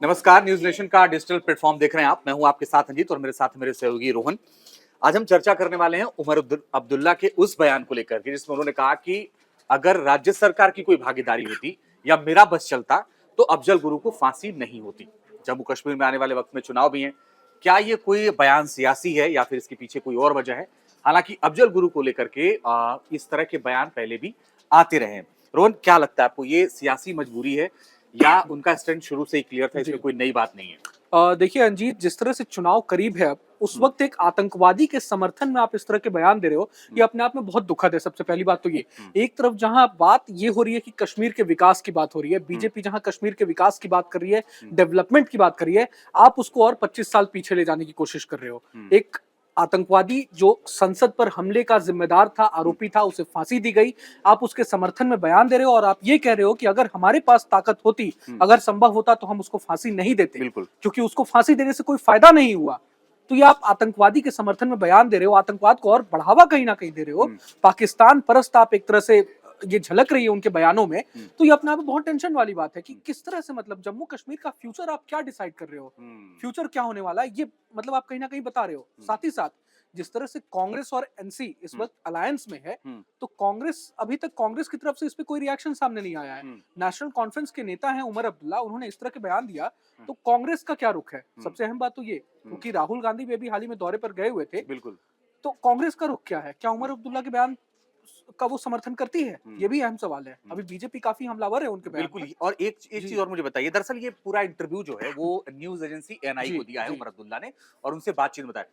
नमस्कार, news nation का digital platform देख रहे हैं आप। मैं हूं आपके साथ अजीत और मेरे साथ मेरे सहयोगी रोहन। आज हम चर्चा करने वाले हैं उमर अब्दुल्ला के उस बयान को लेकर के जिसमें उन्होंने कहा कि अगर राज्य सरकार की कोई भागीदारी होती या मेरा बस चलता तो अफजल गुरु को फांसी नहीं होती। जम्मू कश्मीर में आने वाले वक्त में चुनाव भी हैं। क्या ये कोई बयान सियासी है या फिर इसके पीछे कोई और वजह है? हालांकि अफजल गुरु को लेकर के इस तरह के बयान पहले भी आते रहे हैं। रोहन, क्या लगता है आपको, ये सियासी मजबूरी है या उनका स्टैंड शुरू से ही क्लियर था, इसमें कोई नई बात नहीं है? देखिए अंजीत, जिस तरह से चुनाव करीब है अब, उस वक्त एक आतंकवादी के समर्थन में आप इस तरह के बयान दे रहे हो, ये अपने आप में बहुत दुखद है। सबसे पहली बात तो ये, एक तरफ जहां बात ये हो रही है कि कश्मीर के विकास की बात हो रही है, बीजेपी जहां कश्मीर के विकास की बात कर रही है, डेवलपमेंट की बात कर रही है, आप उसको और 25 साल पीछे ले जाने की कोशिश कर रहे हो। एक आतंकवादी जो संसद पर हमले का जिम्मेदार था, आरोपी था, उसे फांसी दी गई, आप उसके समर्थन में बयान दे रहे हो और आप ये कह रहे हो कि अगर हमारे पास ताकत होती, अगर संभव होता तो हम उसको फांसी नहीं देते, बिल्कुल, क्योंकि उसको फांसी देने से कोई फायदा नहीं हुआ। तो ये आप आतंकवादी के समर्थन में बयान दे रहे हो, आतंकवाद को और बढ़ावा कहीं ना कहीं दे रहे हो, पाकिस्तान परस्त आप एक तरह से ये झलक रही है उनके बयानों में। तो ये अपने आप में बहुत टेंशन वाली बात है कि किस तरह से, मतलब जम्मू कश्मीर का फ्यूचर आप क्या डिसाइड कर रहे हो, फ्यूचर क्या होने वाला है, ये मतलब आप कहीं ना कहीं बता रहे हो। साथ ही साथ जिस तरह से कांग्रेस और एनसी इस वक्त अलायंस में है, तो कांग्रेस, अभी तक कांग्रेस की तरफ से इस पे कोई रिएक्शन सामने नहीं आया है। नेशनल कॉन्फ्रेंस के नेता हैं उमर अब्दुल्ला, उन्होंने इस तरह के बयान दिया, तो कांग्रेस का क्या रुख है? सबसे अहम बात तो ये, क्योंकि राहुल गांधी भी अभी हाल ही में दौरे पर गए हुए थे, बिल्कुल। तो कांग्रेस का रुख क्या है? क्या उमर अब्दुल्ला के बयान का वो समर्थन करती है? ये भी अहम सवाल है। अभी बीजेपी काफी हमलावर है उनके बयान बिल्कुल पर। ही। और एक चीज और मुझे बताइए, दरअसल ये पूरा इंटरव्यू जो है वो न्यूज एजेंसी एएनआई जी को दिया है जी उमर अब्दुल्ला ने, और उनसे बातचीत में बताया।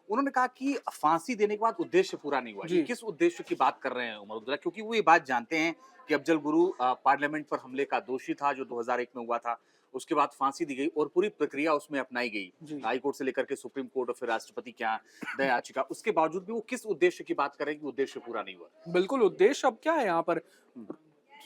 उन्होंने कहा कि फांसी देने के बाद उद्देश्य पूरा नहीं हुआ। ये जी किस उद्देश्य की बात कर रहे हैं उमर अब्दुल्ला? क्योंकि वो ये बात जानते हैं कि अफजल गुरु पार्लियामेंट पर हमले का दोषी था, जो 2001 में हुआ था। उसके बाद फांसी दी गई और पूरी प्रक्रिया उसमें अपनाई गई, जी हाई कोर्ट से लेकर के सुप्रीम कोर्ट और फिर राष्ट्रपति के यहाँ दया याचिका। उसके बावजूद भी वो किस उद्देश्य की बात कर रहे हैं कि उद्देश्य पूरा नहीं हुआ? बिल्कुल, उद्देश्य अब क्या है यहाँ पर? हम्म,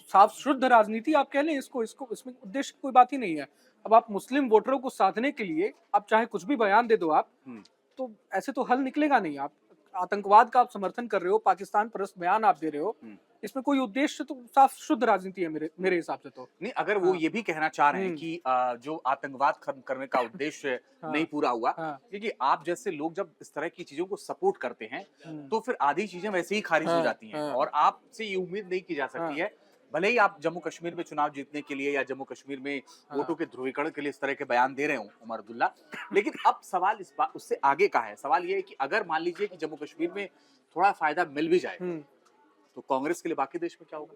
साफ शुद्ध राजनीति आप कह लें इसको, इसमें उद्देश्य की कोई बात ही नहीं है। अब आप मुस्लिम वोटरों को साधने के लिए आप चाहे कुछ भी बयान दे दो आप, हम्म, तो ऐसे तो हल निकलेगा नहीं। आप आतंकवाद का आप समर्थन कर रहे हो, पाकिस्तान परस्त बयान आप दे रहे हो, हम्म। इसमें कोई उद्देश्य, तो साफ शुद्ध राजनीति है मेरे मेरे हिसाब से तो। नहीं, अगर वो हाँ। ये भी कहना चाह रहे हैं हम्म। कि जो आतंकवाद खत्म करने का उद्देश्य नहीं हाँ पूरा हुआ, हाँ। क्योंकि आप जैसे लोग जब इस तरह की चीजों को सपोर्ट करते हैं हम्म। तो फिर आधी चीजें वैसे ही खारिज हो हाँ जाती हैं हाँ और आपसे ये उम्मीद नहीं की जा सकती हाँ है। भले ही आप जम्मू कश्मीर में चुनाव जीतने के लिए या जम्मू कश्मीर में वोटों हाँ। के ध्रुवीकरण के लिए इस तरह के बयान दे रहे हो उमर अब्दुल्ला, लेकिन अब सवाल इस बात उससे आगे का है। सवाल ये है कि अगर मान लीजिए कि जम्मू कश्मीर में थोड़ा फायदा मिल भी जाए हम्म। तो कांग्रेस के लिए बाकी देश में क्या होगा?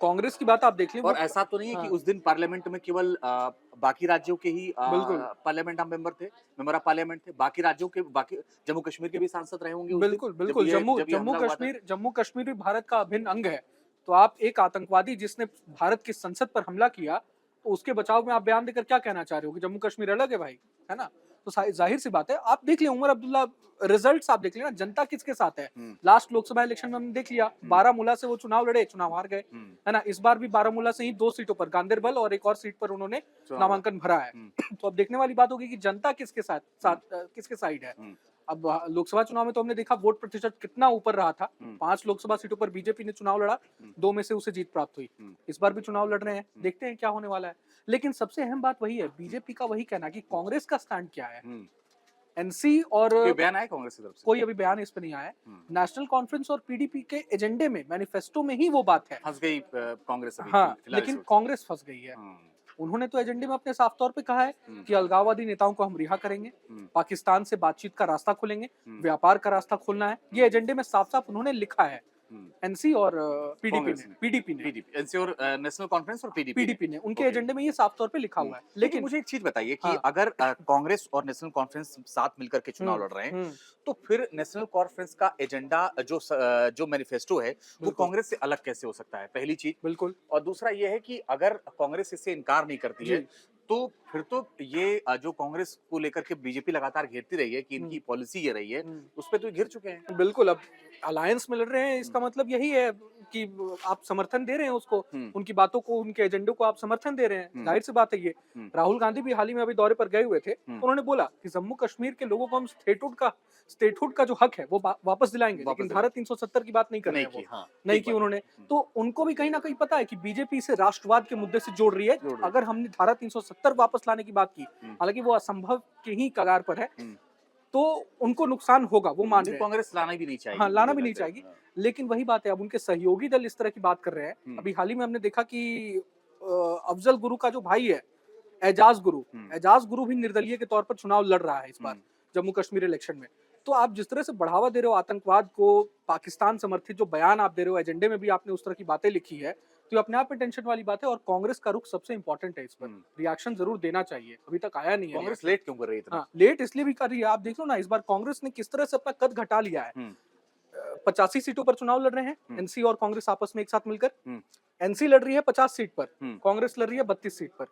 कांग्रेस की बात आप देख लें, वो और ऐसा तो नहीं है कि हाँ, उस दिन पार्लियामेंट में केवल बाकी राज्यों के ही बिल्कुल पार्लियामेंट मेंबर थे, मेंबर ऑफ पार्लियामेंट थे, बाकी राज्यों के, बाकी जम्मू कश्मीर के भी सांसद रहे होंगे उस दिन बिल्कुल बिल्कुल। जब ये हमला हुआ था। जम्मू कश्मीर भी भारत का अभिन्न अंग है। तो आप एक आतंकवादी जिसने भारत की संसद पर हमला किया, तो उसके बचाव में आप बयान देकर क्या कहना चाह रहे हो कि जम्मू कश्मीर अलग है भाई, है ना? तो जाहिर सी बात है, आप देख लें उमर अब्दुल्ला, रिजल्ट्स आप देख लें ना, जनता किसके साथ है। हम्म, लास्ट लोकसभा इलेक्शन में हमने देख लिया, बारामूला से वो चुनाव लड़े, चुनाव हार गए, हम्म, है ना? इस बार भी बारामूला से ही 2 सीटों पर, गांदेरबल और एक और सीट पर उन्होंने चुनाव लड़ा। नामांकन भरा है। तो अब देखने वाली बात होगी कि जनता किसके किसके साइड है। हम्म, अब लोकसभा चुनाव में तो हमने देखा वोट प्रतिशत कितना ऊपर रहा था। हम्म, 5 लोकसभा सीटों पर बीजेपी ने चुनाव लड़ा, 2 में से उसे जीत प्राप्त हुई। इस बार भी चुनाव लड़ रहे हैं, देखते हैं क्या होने वाला है। लेकिन सबसे अहम बात वही है, बीजेपी का वही कहना कि कांग्रेस का स्टैंड क्या है। हम्म। एनसी और कोई बयान आया कांग्रेस की तरफ से? कोई अभी बयान इस पे नहीं आया है। नेशनल कॉन्फ्रेंस और पीडीपी के एजेंडे में, मैनिफेस्टो में ही वो बात है। फंस गई कांग्रेस अभी हाँ, फिलहाल लेकिन इस वक्त। कांग्रेस फंस गई है। हम्म, उन्होंने तो एजेंडे में अपने साफ तौर पे कहा है कि अलगाववादी नेताओं को हम रिहा करेंगे, पाकिस्तान से बातचीत का रास्ता खोलेंगे, व्यापार का रास्ता खोलना है। ये एजेंडे में साफ साफ उन्होंने लिखा है। एनसी और कांग्रेस ने, पीडीपी ने पीडीपी, एनसी और नेशनल कॉन्फ्रेंस और पीडीपी ने उनके ओके। एजेंडे में ये साफ तौर पे लिखा हुआ है। लेकिन लेकिन मुझे एक चीज बताइए कि हाँ, अगर कांग्रेस और नेशनल कॉन्फ्रेंस साथ मिलकर के चुनाव लड़ रहे हैं, हम्म, तो फिर नेशनल कॉन्फ्रेंस का एजेंडा जो मैनिफेस्टो है वो बिल्कुल कांग्रेस से अलग कैसे हो सकता है? पहली चीज। बिल्कुल और दूसरा ये है कि अगर कांग्रेस इससे इनकार नहीं करती है जी। तो फिर तो ये जो कांग्रेस को लेकर के बीजेपी लगातार घेरती रही है कि इनकी पॉलिसी ये रही है, हम्म। उस पर तो घिर चुके हैं। बिल्कुल, अब अलायंस में लड़ रहे हैं, इसका मतलब यही है कि आप समर्थन दे रहे हैं उसको, उनकी बातों को, उनके एजेंडे को आप समर्थन दे रहे हैं। जाहिर सी बात है ये। राहुल गांधी भी हाल ही में अभी दौरे पर गए हुए थे, तो उन्होंने बोला कि जम्मू कश्मीर के लोगों को हम स्टेटहुड का जो हक है वो वापस दिलाएंगे, लेकिन धारा 370 की बात नहीं कर रहे हैं वो। नहीं की उन्होंने। तो उनको भी कहीं ना कहीं पता है कि बीजेपी से राष्ट्रवाद के मुद्दे से जोड़ रही है। अगर हमने धारा 370 वापस लाने की बात की, हालांकि वो असंभव के ही कगार पर है, तो उनको नुकसान होगा, वो मान रहे हैं। कांग्रेस लाना भी नहीं चाहिए। हाँ, लाना भी नहीं चाहिए। लेकिन वही बात है, अब उनके सहयोगी दल इस तरह की बात कर रहे हैं। अभी हाल ही में हमने देखा कि अफजल गुरु का जो भाई है, एजाज गुरु भी निर्दलीय के तौर पर चुनाव लड़ रहा है इस बार जम्मू कश्मीर इलेक्शन में। तो आप जिस तरह से बढ़ावा दे रहे हो आतंकवाद को, पाकिस्तान समर्थित जो बयान आप दे रहे हो, एजेंडे में भी आपने उस तरह की बातें लिखी है, तो ये अपने आप में टेंशन वाली बात है। और कांग्रेस का रुख सबसे इंपॉर्टेंट है इस पर। रिएक्शन जरूर देना चाहिए, अभी तक आया नहीं है। कांग्रेस लेट क्यों कर रही है इतना? हाँ, लेट इसलिए भी कर रही है, आप देख लो ना, इस बार कांग्रेस ने किस तरह से अपना कद घटा लिया है। 85 सीटों पर चुनाव लड़ रहे हैं एनसी और कांग्रेस आपस में एक साथ मिलकर। एनसी लड़ रही है 50 सीट पर, कांग्रेस लड़ रही है 32 सीट पर।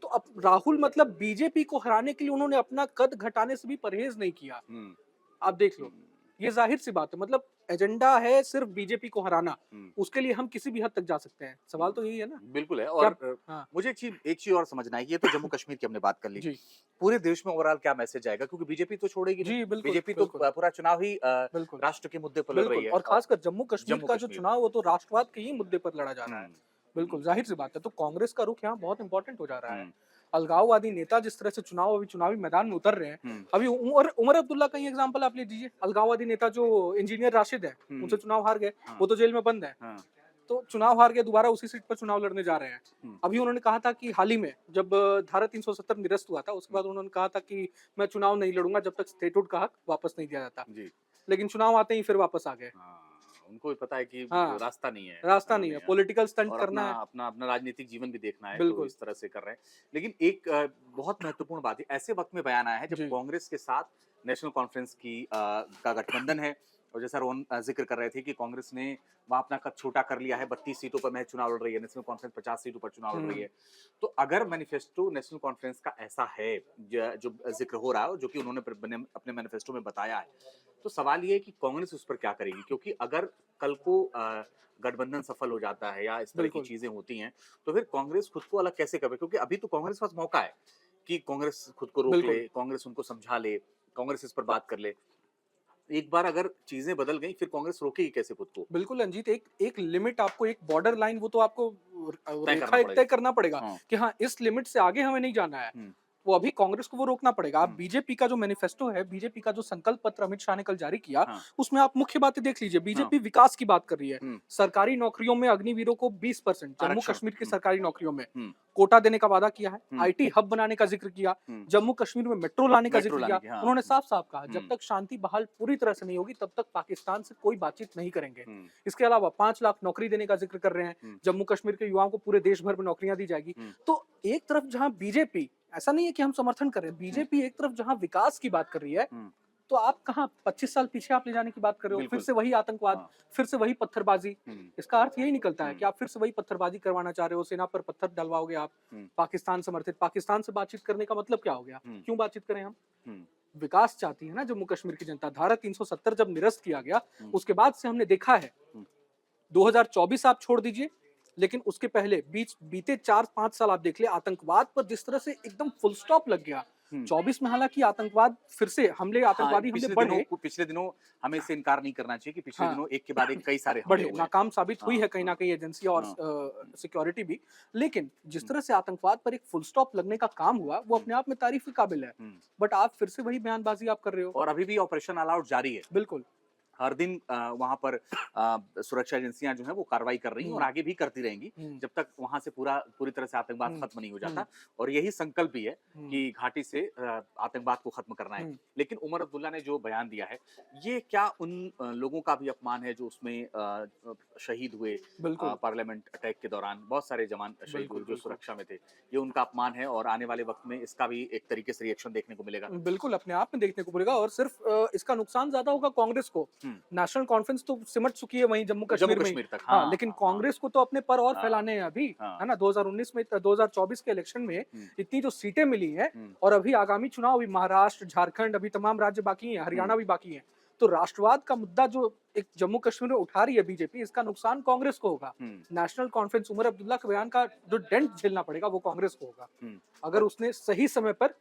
तो अब राहुल मतलब बीजेपी को हराने के लिए उन्होंने अपना कद घटाने से भी परहेज नहीं किया। आप देख लो, ये जाहिर सी बात है, मतलब एजेंडा है सिर्फ बीजेपी को हराना, उसके लिए हम किसी भी हद तक जा सकते हैं। सवाल तो यही है ना। बिल्कुल है। और मुझे एक चीज और समझना है, ये तो जम्मू कश्मीर की हमने बात कर ली, पूरे देश में ओवरऑल क्या मैसेज आएगा, क्योंकि बीजेपी तो छोड़ेगी नहीं। बीजेपी तो पूरा चुनाव ही राष्ट्र के मुद्दे पर लड़ रही है, और खासकर जम्मू कश्मीर का जो चुनाव वो तो राष्ट्रवाद के ही मुद्दे पर लड़ा जा रहा है। बिल्कुल जाहिर सी बात है। तो कांग्रेस का रुख यहाँ बहुत इंपॉर्टेंट हो जा रहा है। अलगाववादी नेता जिस तरह से चुनावी मैदान में उतर रहे हैं, अभी उमर अब्दुल्ला का ही एग्जांपल आप ले लीजिए। अलगाववादी नेता जो इंजीनियर राशिद है, उनसे चुनाव हार गए, वो तो जेल में बंद है। तो चुनाव हार गए, दोबारा उसी सीट पर चुनाव लड़ने जा रहे हैं। अभी उन्होंने कहा था कि हाल ही में जब धारा 370 निरस्त हुआ था, उसके बाद उन्होंने कहा था कि मैं चुनाव नहीं लड़ूंगा जब तक स्टेटहुड का हक वापस नहीं दिया जाता। लेकिन चुनाव आते ही फिर वापस आ गए। उनको भी पता है कि रास्ता नहीं है, पॉलिटिकल स्टंट करना है, अपना राजनीतिक जीवन भी देखना है, बिल्कुल तो इस तरह से कर रहे हैं। लेकिन एक बहुत महत्वपूर्ण बात है, ऐसे वक्त में बयान आया है जब कांग्रेस के साथ नेशनल कॉन्फ्रेंस का गठबंधन है, और जैसा रोहन जिक्र कर रहे थे कि कांग्रेस ने वहां अपना कद छोटा कर लिया है, 32 सीटों पर महज चुनाव लड़ रही है, नेशनल कॉन्फ्रेंस 50 सीटों पर चुनाव लड़ रही है। तो अगर मैनिफेस्टो नेशनल कॉन्फ्रेंस का ऐसा है जो जिक्र हो रहा है, जो कि उन्होंने अपने मैनिफेस्टो में बताया है, तो सवाल ये है कि कांग्रेस उस पर क्या करेगी, क्योंकि अगर कल को गठबंधन सफल हो जाता है या इस तरह की चीजें होती हैं, तो फिर कांग्रेस खुद को अलग कैसे करे, क्योंकि अभी तो कांग्रेस के पास मौका है कि कांग्रेस खुद को रोक ले, कांग्रेस उनको समझा ले, कांग्रेस इस पर बात कर ले। एक बार अगर चीजें बदल गई, फिर कांग्रेस रोकेगी कैसे खुद को? बिल्कुल रंजीत, एक लिमिट, आपको एक बॉर्डर लाइन, वो तो आपको रेखा तय करना पड़ेगा कि हाँ, इस लिमिट से आगे हमें नहीं जाना है। वो अभी कांग्रेस को वो रोकना पड़ेगा। आप बीजेपी का जो मैनिफेस्टो है, बीजेपी का जो संकल्प पत्र अमित शाह ने कल जारी किया, उसमें आप मुख्य बातें देख लीजिए। बीजेपी विकास की बात कर रही है, सरकारी नौकरियों में अग्निवीरों को 20%, जम्मू कश्मीर की सरकारी नौकरियों में कोटा देने का वादा किया है। आईटी हब बनाने का जिक्र किया, जम्मू कश्मीर में मेट्रो लाने का जिक्र किया। उन्होंने साफ साफ कहा, जब तक शांति बहाल पूरी तरह से नहीं होगी, तब तक पाकिस्तान से कोई बातचीत नहीं करेंगे। इसके अलावा 5 लाख नौकरी देने का जिक्र कर रहे हैं। जम्मू कश्मीर के युवाओं को पूरे देश भर में नौकरियां दी जाएगी। तो एक तरफ जहां बीजेपी, ऐसा नहीं है कि हम समर्थन कर रहे हैं, बीजेपी एक तरफ जहां विकास की बात कर रही है, तो आप कहां 25 साल पीछे आप ले जाने की बात कर रहे हो। फिर से वही आतंकवाद, फिर से वही पत्थरबाजी। इसका अर्थ यही निकलता है कि आप फिर से वही पत्थरबाजी करवाना चाह रहे हो, सेना पर पत्थर डलवाओगे आप, पाकिस्तान समर्थित। पाकिस्तान से बातचीत करने का मतलब क्या हो गया? क्यों बातचीत करें हम? विकास चाहती है ना जम्मू कश्मीर की जनता। धारा 370 जब निरस्त किया गया, उसके बाद से हमने देखा है, 2024 आप छोड़ दीजिए, लेकिन उसके पहले बीते 4-5 साल आप देख ले, आतंकवाद पर जिस तरह से एकदम फुल स्टॉप लग गया। 24 में हालांकि आतंकवाद फिर से आतंकवादी हमले बढ़े। पिछले दिनों हमें इससे इनकार नहीं करना चाहिए कि पिछले दिनों एक के बाद एक कई सारे बढ़े, नाकाम साबित हुई है कहीं ना कहीं एजेंसी और सिक्योरिटी भी। लेकिन जिस तरह से आतंकवाद पर एक फुल स्टॉप लगने का काम हुआ, वो अपने आप में तारीफ के काबिल है। बट आप फिर से वही बयानबाजी आप कर रहे हो, और अभी भी ऑपरेशन ऑल आउट जारी है। बिल्कुल, हर दिन वहां पर सुरक्षा एजेंसियां जो हैं वो कार्रवाई कर रही हैं और आगे भी करती रहेंगी जब तक वहां से पूरी तरह से आतंकवाद खत्म नहीं हो जाता। और यही संकल्प भी है कि घाटी से आतंकवाद को खत्म करना है। लेकिन उमर अब्दुल्ला ने जो बयान दिया है, ये क्या उन लोगों का भी अपमान है जो उसमें शहीद हुए पार्लियामेंट अटैक के दौरान? बहुत सारे जवान शहीद हुए जो सुरक्षा में थे। ये उनका अपमान है और आने वाले वक्त में इसका भी एक तरीके से रिएक्शन देखने को मिलेगा। बिल्कुल, अपने आप में देखने को मिलेगा। और सिर्फ इसका नुकसान ज्यादा होगा कांग्रेस को। नेशनल कॉन्फ्रेंस तो सिमट चुकी है वहीं जम्मू कश्मीर में तक। हाँ, लेकिन कांग्रेस को तो अपने पर और फैलाने हैं अभी, है ना। 2019 में 2024 के इलेक्शन में इतनी जो सीटें मिली हैं, और अभी आगामी चुनाव, अभी महाराष्ट्र, झारखंड, अभी तमाम राज्य बाकी हैं, हरियाणा भी बाकी है। तो राष्ट्रवाद का मुद्दा जो एक जम्मू कश्मीर में उठा रही है बीजेपी, इसका नुकसान कांग्रेस को होगा। नेशनल कॉन्फ्रेंस उमर अब्दुल्ला के बयान का जो डेंट झेलना पड़ेगा वो कांग्रेस को होगा, अगर उसने सही समय पर।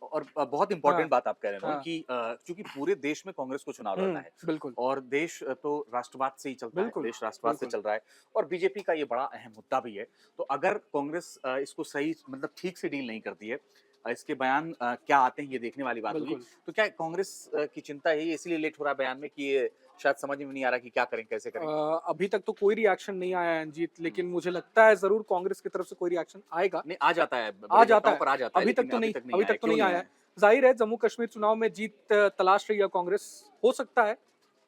और बहुत इंपॉर्टेंट हाँ, बात आप कह रहे हैं रोहन, हाँ, कि क्योंकि पूरे देश में कांग्रेस को चुनाव लड़ना है बिल्कुल और देश तो राष्ट्रवाद से ही चलता है, बिल्कुल देश राष्ट्रवाद से बिल्कुल चल रहा है और बीजेपी का ये बड़ा अहम मुद्दा भी है। तो अगर कांग्रेस इसको सही मतलब ठीक से डील नहीं करती है, इसके बयान क्या आते हैं ये देखने वाली बात होगी। बिल्कुल। तो क्या कांग्रेस की चिंता है इसलिए लेट हो रहा है बयान में कि ये शायद समझ में नहीं आ रहा कि क्या करें कैसे करें? अभी तक तो कोई रिएक्शन नहीं आया है अंजीत, लेकिन मुझे लगता है जरूर कांग्रेस की तरफ से कोई रिएक्शन आएगा। नहीं, आ जाता है, आ बड़ी जाता घटनाओं है, पर आ जाता है, अभी तक लेकिन तो नहीं, अभी आया, तक तो क्यों नहीं आया आया है। जाहिर है जम्मू कश्मीर चुनाव में जीत तलाश रही है कांग्रेस, हो सकता है,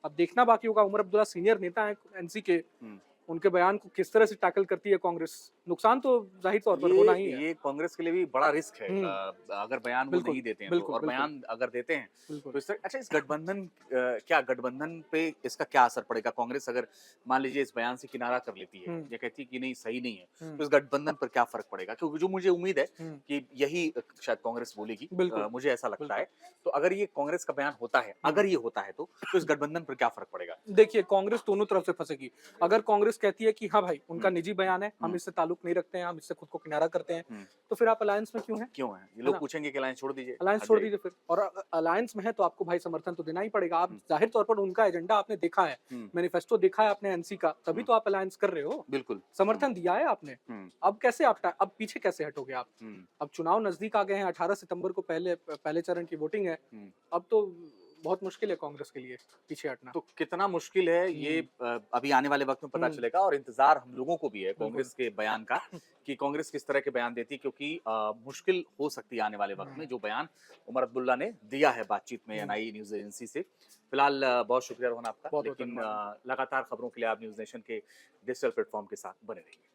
अब देखना बाकी होगा। उमर अब्दुल्ला सीनियर नेता है एनसी के, हम्म। उनके बयान को किस तरह से टैकल करती है कांग्रेस, नुकसान तो जाहिर तौर पर होना ही है। ये कांग्रेस के लिए भी बड़ा रिस्क है, अगर बयान वो बिल्कुल नहीं देते हैं तो, बिल्कुल और बिल्कुल बयान अगर देते हैं बिल्कुल तो इस अच्छा इस गठबंधन क्या गठबंधन पे इसका क्या असर पड़ेगा? कांग्रेस अगर मान लीजिए इस बयान से किनारा कर लेती है, ये कहती है कि नहीं सही नहीं है, तो इस गठबंधन पर क्या फर्क पड़ेगा? क्योंकि जो मुझे उम्मीद है कि यही शायद कांग्रेस बोलेगी, बिल्कुल मुझे ऐसा लगता है। बिल्कुल। तो अगर ये कांग्रेस का बयान होता है, अगर ये होता है तो इस गठबंधन पर क्या फर्क पड़ेगा? देखिए कांग्रेस दोनों तरफ से फंसेगी। अगर कांग्रेस कहती है कि हाँ भाई उनका निजी बयान है, हम इससे ताल्लुक नहीं रखते हैं, हम इससे खुद को किनारा करते हैं, तो फिर आप अलायंस में क्यों हैं? क्यों है? ये है लोग ना? पूछेंगे कि अलायंस छोड़ दीजिए, अलायंस हट छोड़ जाइए। दीजिए फिर, और अलायंस में है तो आपको भाई समर्थन तो देना ही पड़ेगा। आप जाहिर तौर पर उनका एजेंडा आपने देखा है, मैनिफेस्टो देखा है आपने एनसी का, तभी तो आप अलायंस कर रहे हो, बिल्कुल। समर्थन दिया है आपने। अब कैसे अब पीछे कैसे हटोगे आप? अब चुनाव नजदीक आ गए हैं, 18 सितंबर को पहले चरण की वोटिंग है, अब तो बहुत मुश्किल है कांग्रेस के लिए पीछे हटना। तो कितना मुश्किल है ये अभी आने वाले वक्त में पता चलेगा, और इंतजार हम लोगों को भी है कांग्रेस के बयान का कि कांग्रेस किस तरह के बयान देती है, क्योंकि मुश्किल हो सकती है आने वाले वक्त में जो बयान उमर अब्दुल्ला ने दिया है बातचीत में एनआई न्यूज एजेंसी से। फिलहाल बहुत शुक्रिया रोहन आपका, बहुत लेकिन धन्यवाद। लगातार खबरों के लिए आप न्यूज नेशन के डिजिटल प्लेटफॉर्म के साथ बने रहिए।